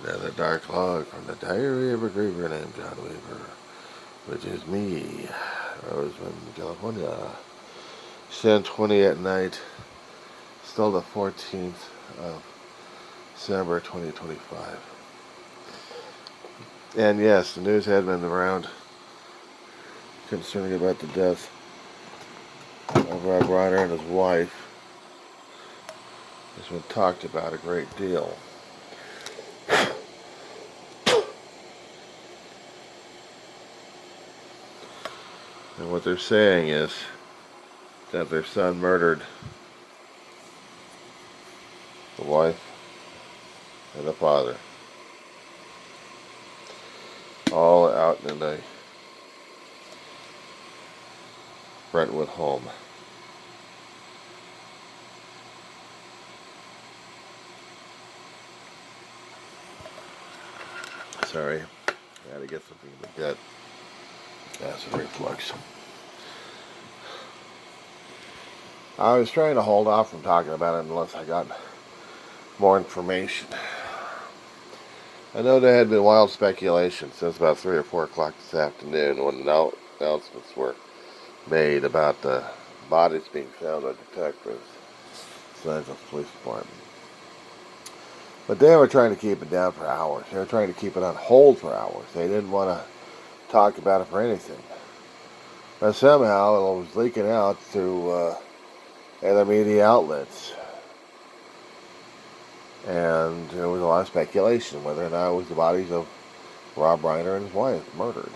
Another dark log from the diary of a griever named John Weaver, which is me, Roseman, California. 10:20 at night, still the 14th of December 2025. And yes, the news had been around concerning about the death of Rob Reiner and his wife. It's been talked about a great deal. And what they're saying is that their son murdered the wife and the father, all out in a Brentwood home. Sorry, I had to get something in the gut. Acid reflux. I was trying to hold off from talking about it unless I got more information. I know there had been wild speculation since about 3 or 4 o'clock this afternoon when announcements were made about the bodies being found by detectives, Los Angeles Police Department. But they were trying to keep it down for hours. They were trying to keep it on hold for hours. They didn't want to talk about it for anything. But somehow it was leaking out through other media outlets. And there was a lot of speculation whether or not it was the bodies of Rob Reiner and his wife murdered.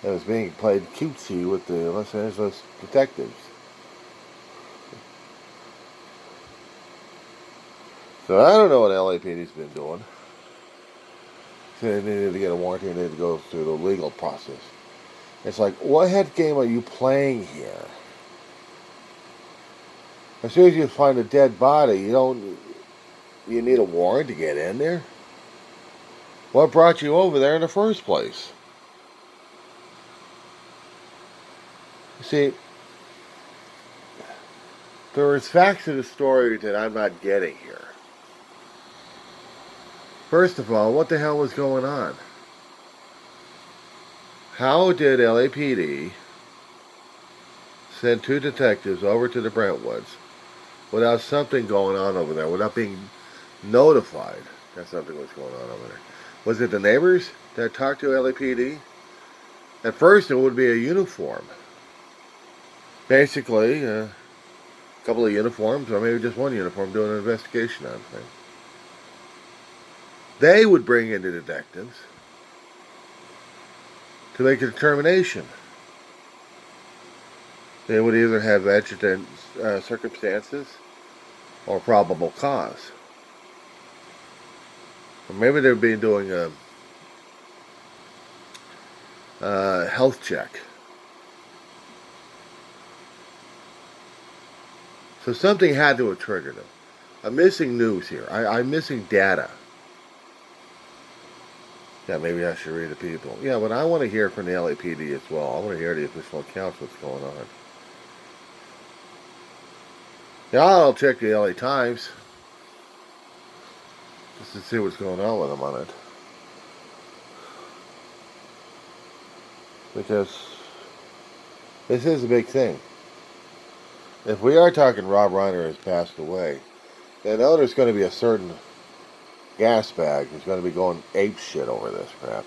It was being played cutesy with the Los Angeles detectives. So I don't know what LAPD's been doing. They needed to get a warrant. They needed to go through the legal process. It's like, what head game are you playing here? As soon as you find a dead body, you need a warrant to get in there? What brought you over there in the first place? You see, there is facts to the story that I'm not getting here. First of all, what the hell was going on? How did LAPD send 2 detectives over to the Brentwoods without something going on over there, without being notified that something was going on over there? Was it the neighbors that talked to LAPD? At first, it would be a uniform. Basically, a couple of uniforms, or maybe just one uniform, doing an investigation on things. They would bring in the detectives to make a determination. They would either have exigent circumstances or probable cause. Or maybe they'd be doing a health check. So something had to have triggered them. I'm missing news here. I'm missing data. Yeah, maybe I should read the people. Yeah, but I want to hear from the LAPD as well. I want to hear the official accounts of what's going on. Yeah, I'll check the LA Times just to see what's going on with them on it. Because this is a big thing. If we are talking Rob Reiner has passed away, then know there's going to be a certain gas bag who's going to be going ape shit over this crap.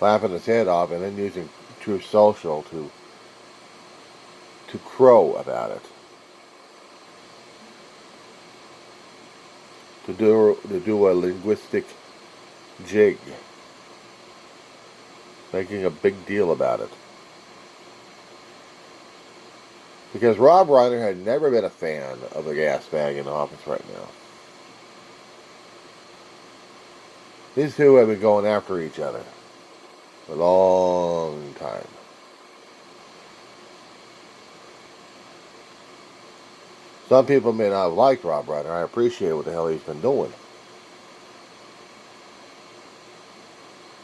Laughing his head off and then using Truth Social to crow about it. To do a linguistic jig. Making a big deal about it. Because Rob Reiner had never been a fan of the gas bag in the office right now. These two have been going after each other for a long time. Some people may not have liked Rob Reiner. I appreciate what the hell he's been doing.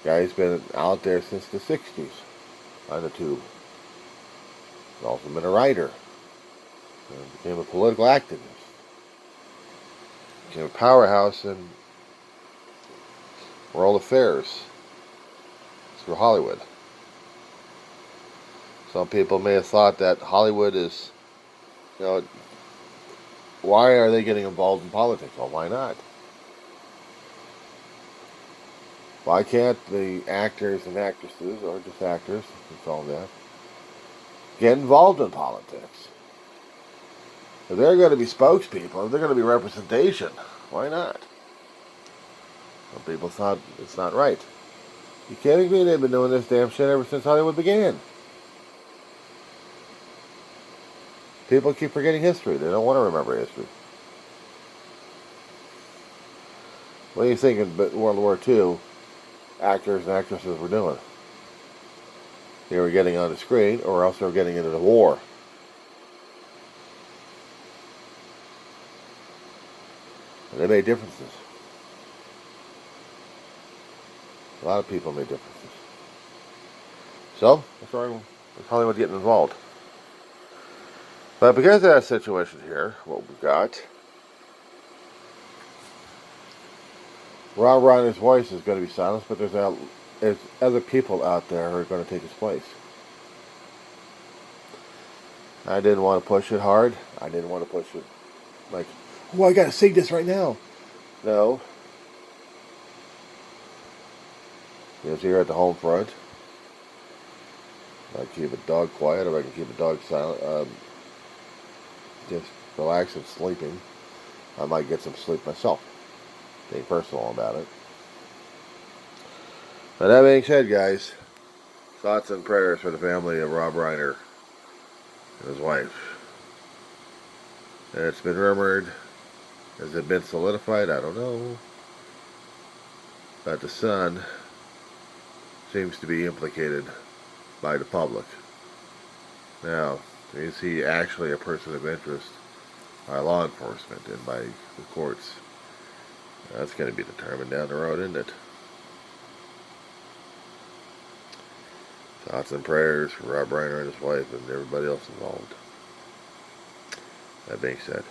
Guy's been out there since the 60s on the tube. He's also been a writer. and became a political activist. Became a powerhouse in world affairs through Hollywood. Some people may have thought that Hollywood is, why are they getting involved in politics? Well, why not? Why can't the actors and actresses, or just actors, it's all that, get involved in politics? If they're going to be spokespeople, if they're going to be representation, why not? Some people thought it's not right. You kidding me? They've been doing this damn shit ever since Hollywood began. People keep forgetting history. They don't want to remember history. What do you think in World War II actors and actresses were doing? They were getting on the screen, or else they were getting into the war. And they made differences. A lot of people made differences. So, that's why Hollywood getting involved. But because of that situation here, what we've got, Rob Reiner's voice is going to be silenced, but there's other people out there who are going to take his place. I didn't want to push it hard. I didn't want to push it like, oh, I got to say this right now. No. He was here at the home front. I keep a dog quiet, or I can keep a dog silent. Just relax and sleeping. I might get some sleep myself. Being personal about it. But that being said, guys, thoughts and prayers for the family of Rob Reiner and his wife. And it's been rumored. Has it been solidified? I don't know. But the son seems to be implicated by the public. Now, is he actually a person of interest by law enforcement and by the courts? That's going to be determined down the road, isn't it? Thoughts and prayers for Rob Reiner and his wife and everybody else involved. That being said.